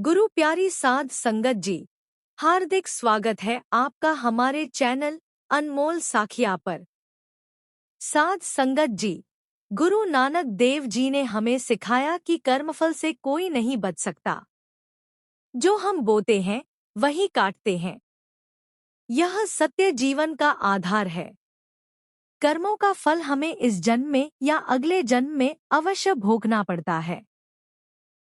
गुरु प्यारी साध संगत जी, हार्दिक स्वागत है आपका हमारे चैनल अनमोल साखिया पर। साध संगत जी, गुरु नानक देव जी ने हमें सिखाया कि कर्मफल से कोई नहीं बच सकता। जो हम बोते हैं वही काटते हैं। यह सत्य जीवन का आधार है। कर्मों का फल हमें इस जन्म में या अगले जन्म में अवश्य भोगना पड़ता है।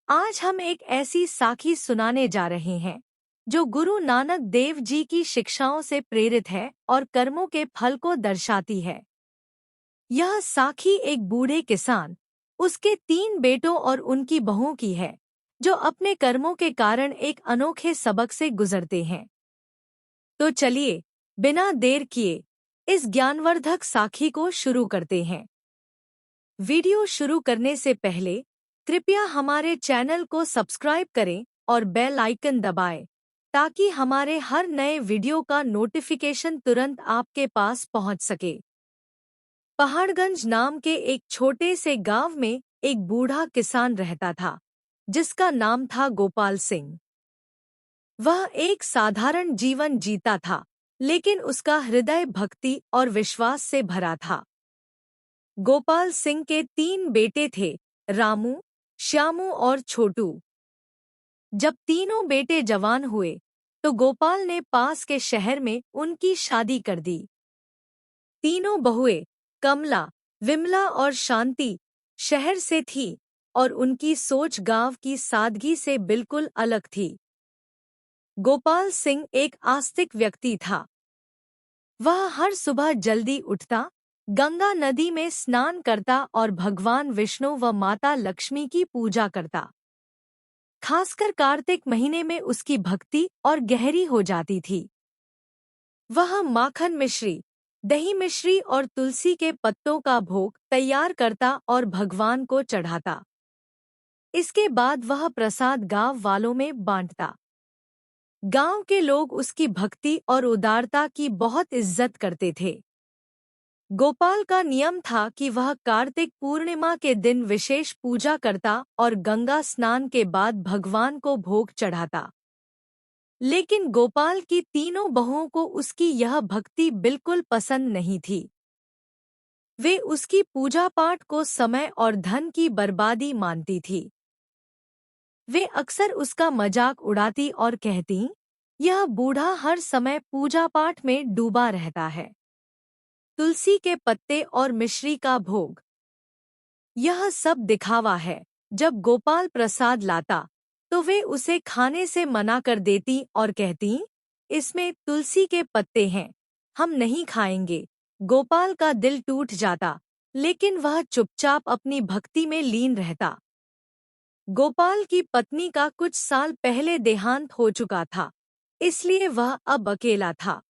आज हम एक ऐसी साखी सुनाने जा रहे हैं जो गुरु नानक देव जी की शिक्षाओं से प्रेरित है और कर्मों के फल को दर्शाती है। यह साखी एक बूढ़े किसान, उसके 3 बेटों और उनकी बहुओं की है, जो अपने कर्मों के कारण एक अनोखे सबक से गुजरते हैं। तो चलिए, बिना देर किए इस ज्ञानवर्धक साखी को शुरू करते हैं। वीडियो शुरू करने से पहले कृपया हमारे चैनल को सब्सक्राइब करें और बेल आइकन दबाएं, ताकि हमारे हर नए वीडियो का नोटिफिकेशन तुरंत आपके पास पहुंच सके। पहाड़गंज नाम के एक छोटे से गांव में एक बूढ़ा किसान रहता था, जिसका नाम था गोपाल सिंह। वह एक साधारण जीवन जीता था, लेकिन उसका हृदय भक्ति और विश्वास से भरा था। गोपाल सिंह के 3 बेटे थे, रामू, श्यामू और छोटू। जब तीनों बेटे जवान हुए तो गोपाल ने पास के शहर में उनकी शादी कर दी। तीनों बहुएं कमला, विमला और शांति शहर से थी और उनकी सोच गांव की सादगी से बिल्कुल अलग थी। गोपाल सिंह एक आस्तिक व्यक्ति था। वह हर सुबह जल्दी उठता, गंगा नदी में स्नान करता और भगवान विष्णु व माता लक्ष्मी की पूजा करता। खासकर कार्तिक महीने में उसकी भक्ति और गहरी हो जाती थी। वह माखन मिश्री, दही मिश्री और तुलसी के पत्तों का भोग तैयार करता और भगवान को चढ़ाता। इसके बाद वह प्रसाद गांव वालों में बांटता। गांव के लोग उसकी भक्ति और उदारता की बहुत इज्जत करते थे। गोपाल का नियम था कि वह कार्तिक पूर्णिमा के दिन विशेष पूजा करता और गंगा स्नान के बाद भगवान को भोग चढ़ाता। लेकिन गोपाल की तीनों बहुओं को उसकी यह भक्ति बिल्कुल पसंद नहीं थी। वे उसकी पूजा पाठ को समय और धन की बर्बादी मानती थी। वे अक्सर उसका मजाक उड़ाती और कहती, यह बूढ़ा हर समय पूजा पाठ में डूबा रहता है। तुलसी के पत्ते और मिश्री का भोग, यह सब दिखावा है। जब गोपाल प्रसाद लाता तो वे उसे खाने से मना कर देती और कहती, इसमें तुलसी के पत्ते हैं, हम नहीं खाएंगे। गोपाल का दिल टूट जाता, लेकिन वह चुपचाप अपनी भक्ति में लीन रहता। गोपाल की पत्नी का कुछ साल पहले देहांत हो चुका था, इसलिए वह अब अकेला था।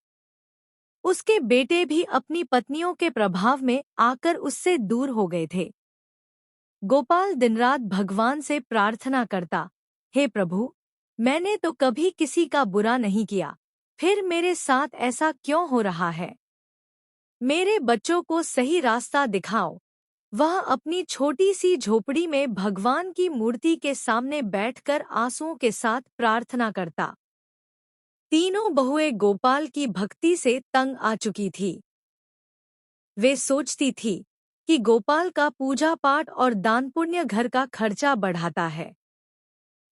उसके बेटे भी अपनी पत्नियों के प्रभाव में आकर उससे दूर हो गए थे। गोपाल दिनरात भगवान से प्रार्थना करता, हे प्रभु, मैंने तो कभी किसी का बुरा नहीं किया, फिर मेरे साथ ऐसा क्यों हो रहा है? मेरे बच्चों को सही रास्ता दिखाओ। वह अपनी छोटी सी झोपड़ी में भगवान की मूर्ति के सामने बैठकर आंसुओं के साथ प्रार्थना करता। तीनों बहुएं गोपाल की भक्ति से तंग आ चुकी थी। वे सोचती थी कि गोपाल का पूजा पाठ और दान पुण्य घर का खर्चा बढ़ाता है।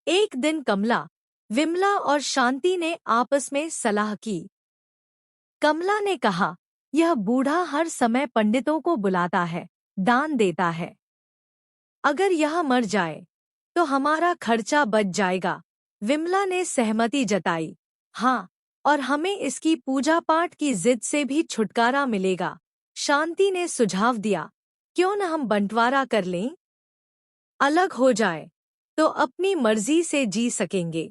एक दिन कमला, विमला और शांति ने आपस में सलाह की। कमला ने कहा, यह बूढ़ा हर समय पंडितों को बुलाता है, दान देता है। अगर यह मर जाए तो हमारा खर्चा बच जाएगा। विमला ने सहमति जताई, हाँ, और हमें इसकी पूजा पाठ की जिद से भी छुटकारा मिलेगा। शांति ने सुझाव दिया, क्यों न हम बंटवारा कर लें? अलग हो जाए तो अपनी मर्जी से जी सकेंगे।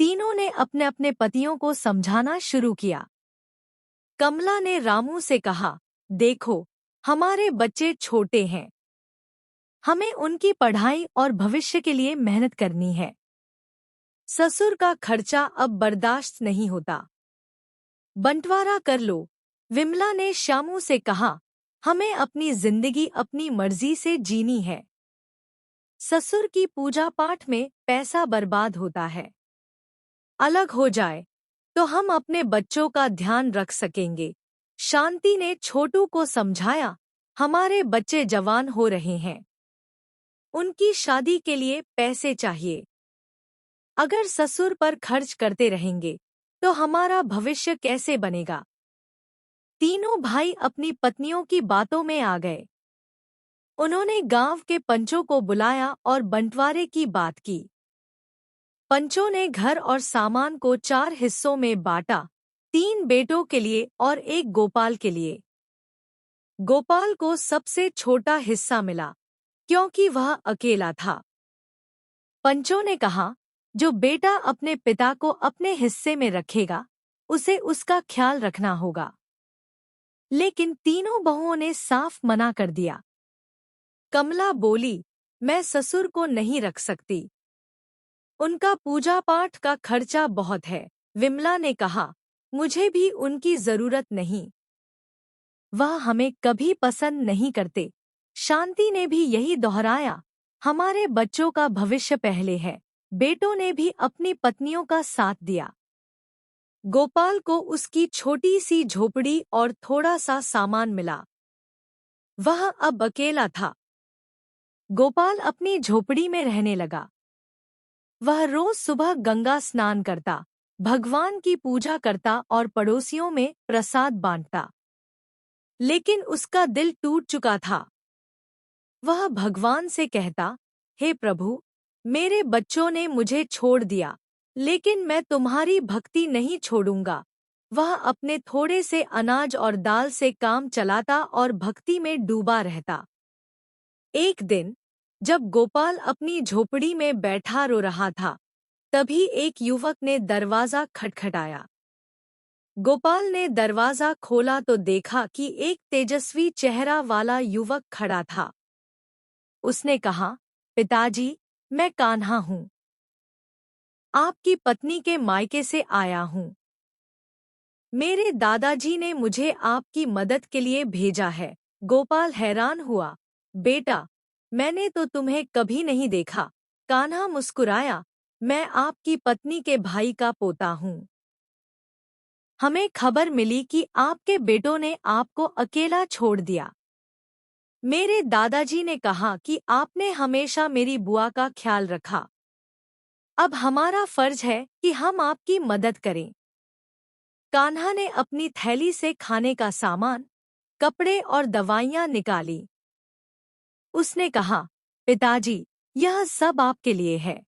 तीनों ने अपने अपने पतियों को समझाना शुरू किया। कमला ने रामू से कहा, देखो, हमारे बच्चे छोटे हैं, हमें उनकी पढ़ाई और भविष्य के लिए मेहनत करनी है। ससुर का खर्चा अब बर्दाश्त नहीं होता, बंटवारा कर लो। विमला ने श्यामू से कहा, हमें अपनी जिंदगी अपनी मर्जी से जीनी है। ससुर की पूजा पाठ में पैसा बर्बाद होता है। अलग हो जाए तो हम अपने बच्चों का ध्यान रख सकेंगे। शांति ने छोटू को समझाया, हमारे बच्चे जवान हो रहे हैं, उनकी शादी के लिए पैसे चाहिए। अगर ससुर पर खर्च करते रहेंगे तो हमारा भविष्य कैसे बनेगा? तीनों भाई अपनी पत्नियों की बातों में आ गए। उन्होंने गांव के पंचों को बुलाया और बंटवारे की बात की। पंचों ने घर और सामान को 4 हिस्सों में बांटा, 3 बेटों के लिए और 1 गोपाल के लिए। गोपाल को सबसे छोटा हिस्सा मिला क्योंकि वह अकेला था। पंचों ने कहा, जो बेटा अपने पिता को अपने हिस्से में रखेगा उसे उसका ख्याल रखना होगा। लेकिन तीनों बहुओं ने साफ मना कर दिया। कमला बोली, मैं ससुर को नहीं रख सकती, उनका पूजा पाठ का खर्चा बहुत है। विमला ने कहा, मुझे भी उनकी जरूरत नहीं, वह हमें कभी पसंद नहीं करते। शांति ने भी यही दोहराया, हमारे बच्चों का भविष्य पहले है। बेटों ने भी अपनी पत्नियों का साथ दिया। गोपाल को उसकी छोटी सी झोपड़ी और थोड़ा सा सामान मिला। वह अब अकेला था। गोपाल अपनी झोपड़ी में रहने लगा। वह रोज सुबह गंगा स्नान करता, भगवान की पूजा करता और पड़ोसियों में प्रसाद बांटता। लेकिन उसका दिल टूट चुका था। वह भगवान से कहता, हे प्रभु, मेरे बच्चों ने मुझे छोड़ दिया, लेकिन मैं तुम्हारी भक्ति नहीं छोड़ूंगा। वह अपने थोड़े से अनाज और दाल से काम चलाता और भक्ति में डूबा रहता। एक दिन जब गोपाल अपनी झोपड़ी में बैठा रो रहा था, तभी एक युवक ने दरवाजा खटखटाया। गोपाल ने दरवाजा खोला तो देखा कि एक तेजस्वी चेहरा वाला युवक खड़ा था। उसने कहा, पिताजी, मैं कान्हा हूँ, आपकी पत्नी के मायके से आया हूँ। मेरे दादाजी ने मुझे आपकी मदद के लिए भेजा है। गोपाल हैरान हुआ, बेटा, मैंने तो तुम्हें कभी नहीं देखा। कान्हा मुस्कुराया, मैं आपकी पत्नी के भाई का पोता हूँ। हमें खबर मिली कि आपके बेटों ने आपको अकेला छोड़ दिया। मेरे दादाजी ने कहा कि आपने हमेशा मेरी बुआ का ख्याल रखा। अब हमारा फर्ज है कि हम आपकी मदद करें। कान्हा ने अपनी थैली से खाने का सामान, कपड़े और दवाइयाँ निकाली। उसने कहा, पिताजी, यह सब आपके लिए है।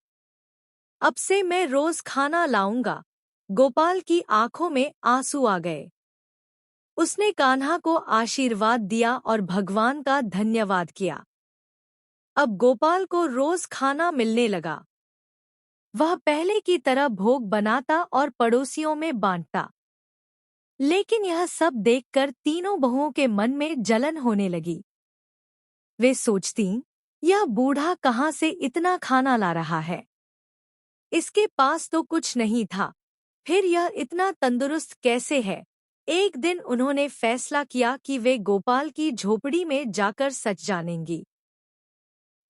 अब से मैं रोज खाना लाऊंगा। गोपाल की आंखों में आंसू आ गए। उसने कान्हा को आशीर्वाद दिया और भगवान का धन्यवाद किया। अब गोपाल को रोज खाना मिलने लगा। वह पहले की तरह भोग बनाता और पड़ोसियों में बांटता। लेकिन यह सब देखकर तीनों बहुओं के मन में जलन होने लगी। वे सोचती, यह बूढ़ा कहाँ से इतना खाना ला रहा है? इसके पास तो कुछ नहीं था, फिर यह इतना तंदुरुस्त कैसे है? एक दिन उन्होंने फैसला किया कि वे गोपाल की झोपड़ी में जाकर सच जानेंगी।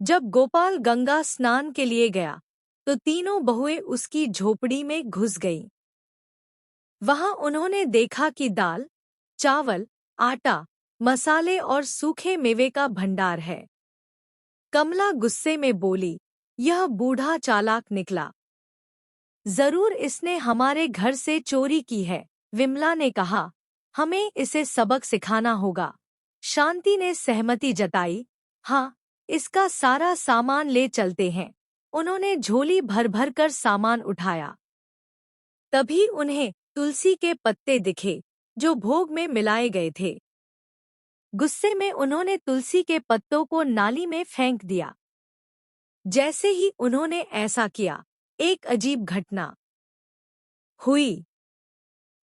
जब गोपाल गंगा स्नान के लिए गया, तो तीनों बहुएं उसकी झोपड़ी में घुस गईं। वहां उन्होंने देखा कि दाल, चावल, आटा, मसाले और सूखे मेवे का भंडार है। कमला गुस्से में बोली, यह बूढ़ा चालाक निकला। जरूर इसने हमारे घर से चोरी की है। विमला ने कहा, हमें इसे सबक सिखाना होगा। शांति ने सहमति जताई, हाँ, इसका सारा सामान ले चलते हैं। उन्होंने झोली भर भर कर सामान उठाया। तभी उन्हें तुलसी के पत्ते दिखे, जो भोग में मिलाए गए थे। गुस्से में उन्होंने तुलसी के पत्तों को नाली में फेंक दिया। जैसे ही उन्होंने ऐसा किया, एक अजीब घटना हुई।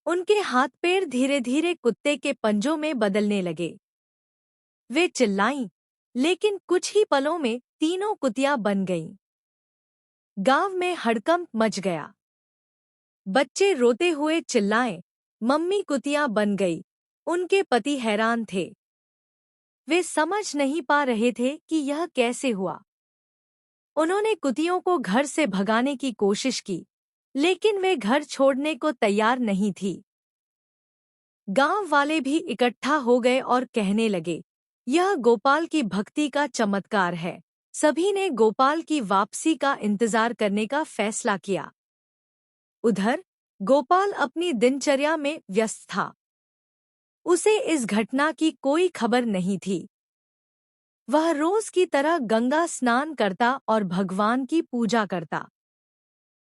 उनके हाथ पैर धीरे धीरे कुत्ते के पंजों में बदलने लगे। वे चिल्लाईं, लेकिन कुछ ही पलों में तीनों कुतिया बन गईं। गांव में हड़कंप मच गया। बच्चे रोते हुए चिल्लाए, मम्मी कुतिया बन गई। उनके पति हैरान थे। वे समझ नहीं पा रहे थे कि यह कैसे हुआ। उन्होंने कुतियों को घर से भगाने की कोशिश की, लेकिन वे घर छोड़ने को तैयार नहीं थी। गांव वाले भी इकट्ठा हो गए और कहने लगे, यह गोपाल की भक्ति का चमत्कार है। सभी ने गोपाल की वापसी का इंतजार करने का फैसला किया। उधर गोपाल अपनी दिनचर्या में व्यस्त था। उसे इस घटना की कोई खबर नहीं थी। वह रोज की तरह गंगा स्नान करता और भगवान की पूजा करता।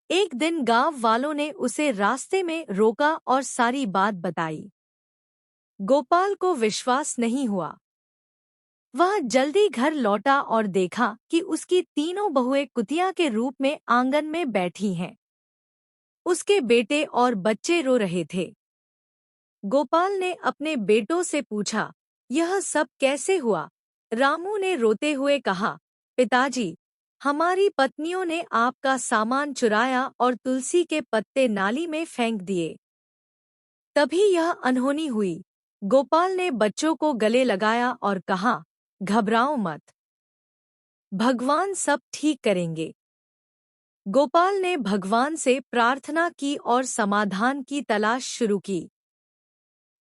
एक दिन गांव वालों ने उसे रास्ते में रोका और सारी बात बताई। गोपाल को विश्वास नहीं हुआ। वह जल्दी घर लौटा और देखा कि उसकी तीनों बहुएं कुतिया के रूप में आंगन में बैठी हैं। उसके बेटे और बच्चे रो रहे थे। गोपाल ने अपने बेटों से पूछा, यह सब कैसे हुआ? रामू ने रोते हुए कहा, पिताजी, हमारी पत्नियों ने आपका सामान चुराया और तुलसी के पत्ते नाली में फेंक दिए। तभी यह अनहोनी हुई। गोपाल ने बच्चों को गले लगाया और कहा, घबराओ मत, भगवान सब ठीक करेंगे। गोपाल ने भगवान से प्रार्थना की और समाधान की तलाश शुरू की।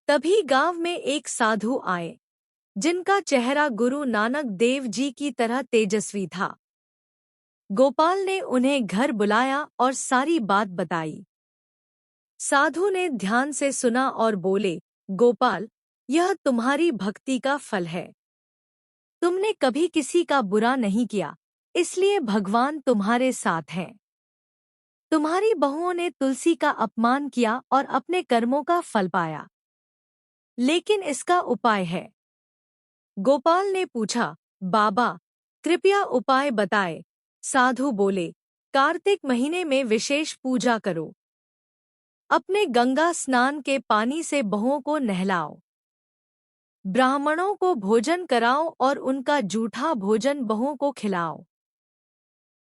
तभी गांव में एक साधु आए, जिनका चेहरा गुरु नानक देव जी की तरह तेजस्वी था। गोपाल ने उन्हें घर बुलाया और सारी बात बताई। साधु ने ध्यान से सुना और बोले, गोपाल, यह तुम्हारी भक्ति का फल है। तुमने कभी किसी का बुरा नहीं किया, इसलिए भगवान तुम्हारे साथ हैं। तुम्हारी बहुओं ने तुलसी का अपमान किया और अपने कर्मों का फल पाया, लेकिन इसका उपाय है। गोपाल ने पूछा, बाबा, कृपया उपाय बताए। साधु बोले, कार्तिक महीने में विशेष पूजा करो। अपने गंगा स्नान के पानी से बहुओं को नहलाओ। ब्राह्मणों को भोजन कराओ और उनका जूठा भोजन बहुओं को खिलाओ।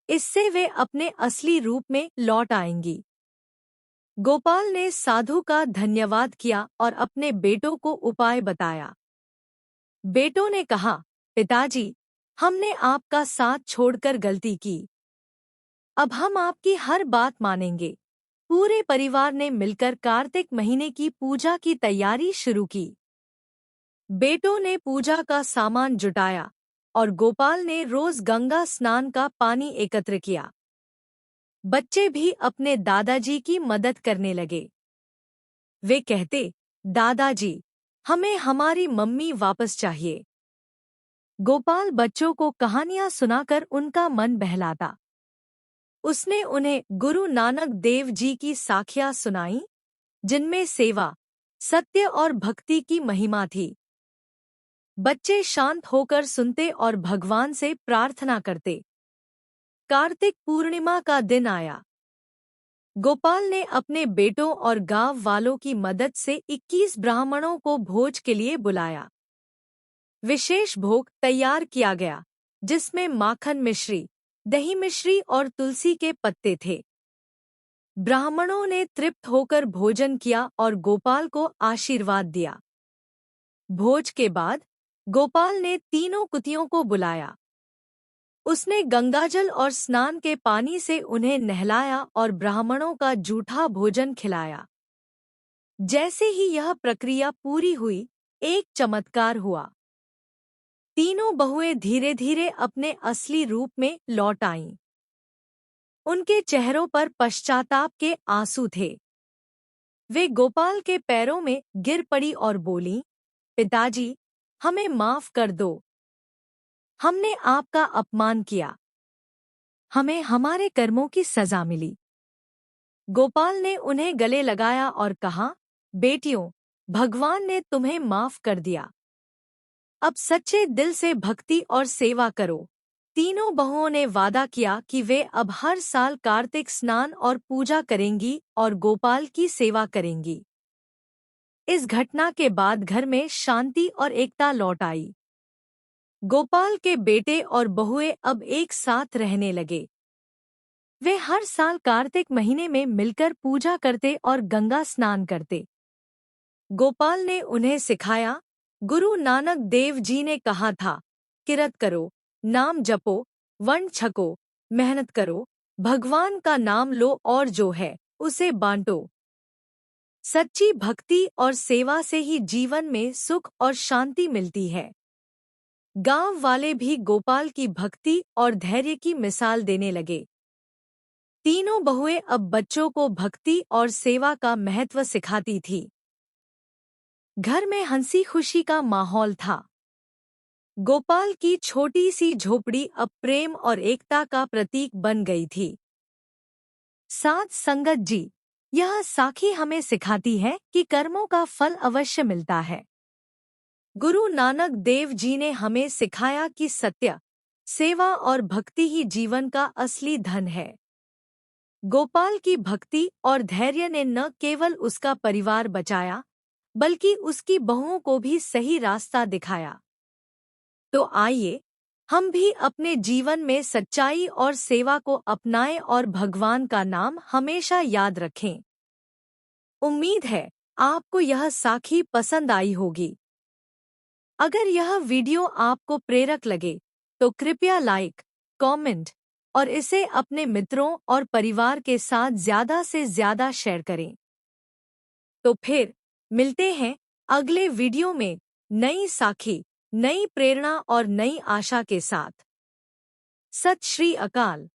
इससे वे अपने असली रूप में लौट आएंगी। गोपाल ने साधु का धन्यवाद किया और अपने बेटों को उपाय बताया। बेटों ने कहा, पिताजी, हमने आपका साथ छोड़कर गलती की। अब हम आपकी हर बात मानेंगे। पूरे परिवार ने मिलकर कार्तिक महीने की पूजा की तैयारी शुरू की। बेटों ने पूजा का सामान जुटाया और गोपाल ने रोज गंगा स्नान का पानी एकत्र किया। बच्चे भी अपने दादाजी की मदद करने लगे। वे कहते, दादाजी, हमें हमारी मम्मी वापस चाहिए। गोपाल बच्चों को कहानियां सुनाकर उनका मन बहलाता। उसने उन्हें गुरु नानक देव जी की साखियां सुनाई, जिनमें सेवा, सत्य और भक्ति की महिमा थी। बच्चे शांत होकर सुनते और भगवान से प्रार्थना करते। कार्तिक पूर्णिमा का दिन आया। गोपाल ने अपने बेटों और गांव वालों की मदद से 21 ब्राह्मणों को भोज के लिए बुलाया। विशेष भोग तैयार किया गया, जिसमें माखन मिश्री, दही मिश्री और तुलसी के पत्ते थे। ब्राह्मणों ने तृप्त होकर भोजन किया और गोपाल को आशीर्वाद दिया। भोज के बाद गोपाल ने तीनों कुतियों को बुलाया। उसने गंगाजल और स्नान के पानी से उन्हें नहलाया और ब्राह्मणों का जूठा भोजन खिलाया। जैसे ही यह प्रक्रिया पूरी हुई, एक चमत्कार हुआ। तीनों बहुएं धीरे धीरे अपने असली रूप में लौट आईं। उनके चेहरों पर पश्चाताप के आंसू थे। वे गोपाल के पैरों में गिर पड़ी और बोलीं, पिताजी, हमें माफ कर दो। हमने आपका अपमान किया। हमें हमारे कर्मों की सजा मिली। गोपाल ने उन्हें गले लगाया और कहा, बेटियों, भगवान ने तुम्हें माफ कर दिया। अब सच्चे दिल से भक्ति और सेवा करो। तीनों बहुओं ने वादा किया कि वे अब हर साल कार्तिक स्नान और पूजा करेंगी और गोपाल की सेवा करेंगी। इस घटना के बाद घर में शांति और एकता लौट आई। गोपाल के बेटे और बहुएं अब एक साथ रहने लगे। वे हर साल कार्तिक महीने में मिलकर पूजा करते और गंगा स्नान करते। गोपाल ने उन्हें सिखाया, गुरु नानक देव जी ने कहा था, किरत करो, नाम जपो, वर्ण छको, मेहनत करो, भगवान का नाम लो और जो है उसे बांटो। सच्ची भक्ति और सेवा से ही जीवन में सुख और शांति मिलती है। गांव वाले भी गोपाल की भक्ति और धैर्य की मिसाल देने लगे। तीनों बहुएं अब बच्चों को भक्ति और सेवा का महत्व सिखाती थी। घर में हंसी खुशी का माहौल था। गोपाल की छोटी सी झोपड़ी अब प्रेम और एकता का प्रतीक बन गई थी। साध संगत जी, यह साखी हमें सिखाती है कि कर्मों का फल अवश्य मिलता है। गुरु नानक देव जी ने हमें सिखाया कि सत्य, सेवा और भक्ति ही जीवन का असली धन है। गोपाल की भक्ति और धैर्य ने न केवल उसका परिवार बचाया, बल्कि उसकी बहुओं को भी सही रास्ता दिखाया। तो आइए, हम भी अपने जीवन में सच्चाई और सेवा को अपनाएं और भगवान का नाम हमेशा याद रखें। उम्मीद है आपको यह साखी पसंद आई होगी। अगर यह वीडियो आपको प्रेरक लगे, तो कृपया लाइक, कमेंट और इसे अपने मित्रों और परिवार के साथ ज़्यादा से ज़्यादा शेयर करें। तो फिर मिलते हैं अगले वीडियो में नई साखी, नई प्रेरणा और नई आशा के साथ। सत श्री अकाल।